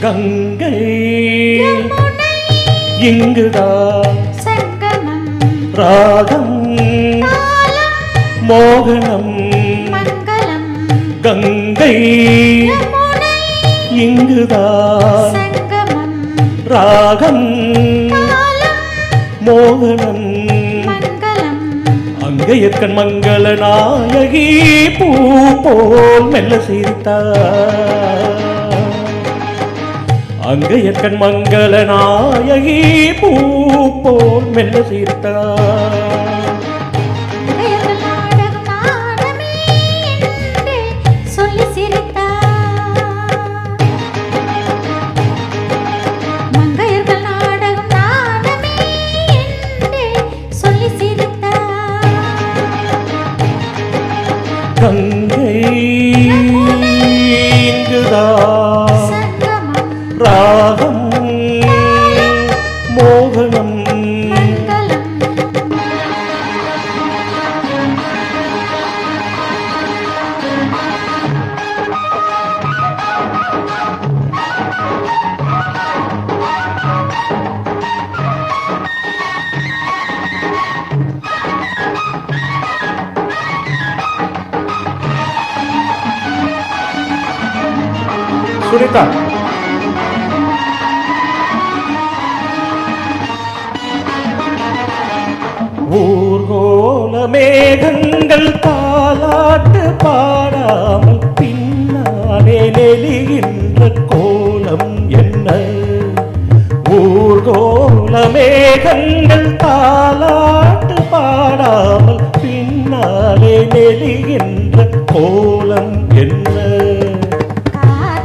கங்கை இங்குதான் சங்கமம் ராகம் மோகனம் மங்களம் கங்கை இங்குதான் சங்கமம் ராகம் மோகனம் மங்களம் அங்கையற்கண் மங்கள நாயகி பூ போல் மெல்ல சிரித்தார் அங்கையற்கண் மங்கள நாயகி பூ போல் மெல்ல சிரித்தார் சொல்லி சிரித்தார் மங்கையர்கள் நாடகம் நாடமே என்று சொல்லி சிரித்தார் கங்கை இங்குதான் சங்கமம் ராகம் மோகனம் மங்களம் சுனிதா ஊர்கோல மேகங்கள் தாலாட்டு பாடாமல் பின்னாலே நெளிகின்ற கோலம் என்ன ஊர்கோல மேகங்கள் தாலாட்டு பாடாமல் பின்னாலே நெளிகின்ற கோலம் என்ன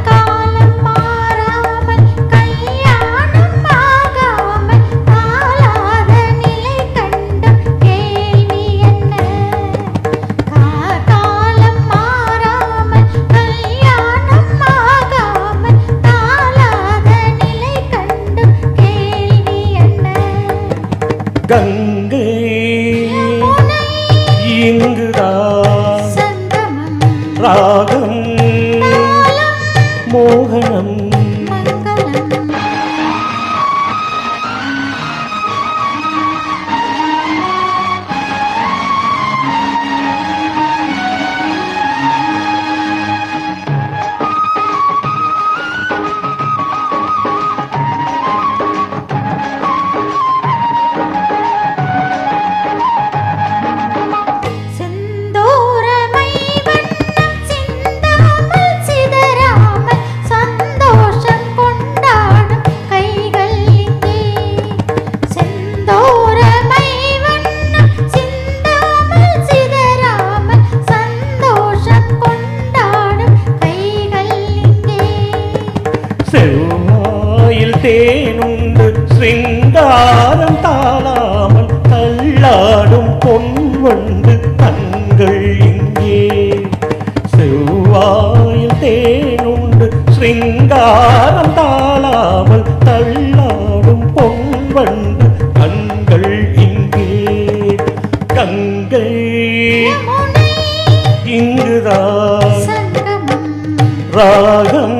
காலம் மாறாமல் கல்யாணம் ஆகாமல் காலாத நிலை கண்டும் கேள்வி என்ன காலம் மாறாமல் கல்யாணம் ஆகாமல் காலாத நிலை கண்டும் கேள்வி என்ன கங்கை இங்குதான் சங்கமம் ராகம் மோகனம் மங்களம் செந்தூரமை வண்ணம் சிந்தாமல் சிதறாமல் சந்தோஷம் கொண்டாடும் கைகள் இங்கே செந்தூரமை வண்ணம் சிந்தாமல் சிதறாமல் சந்தோஷம் கொண்டாடும் கைகள் இங்கே செவ்வாயில் தேனுண்டு சிங்காரம் தாளாமல் தள்ளாடும் பொன்வண்டு கண்கள் இங்கே செவ்வாயில் தேனுண்டு சிங்காரம் தாளாமல் தள்ளாடும் பொன்வண்டு கண்கள் இங்கே கங்கை யமுனை இங்குதான் சங்கமம் ராகம்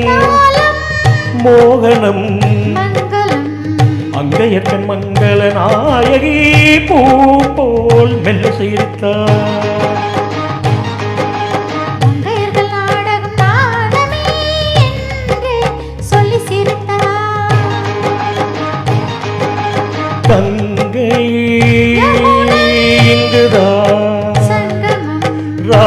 காலம் மோகனம் மங்களம் அங்கையற்கண் மங்கள நாயகி பூ போல் மெல்ல சிரித்தார் மங்கையர்கள் நாடகம் நாடமே என்று சொல்லி சிரித்தார் கங்கை இங்குதான் சங்கமம் ரா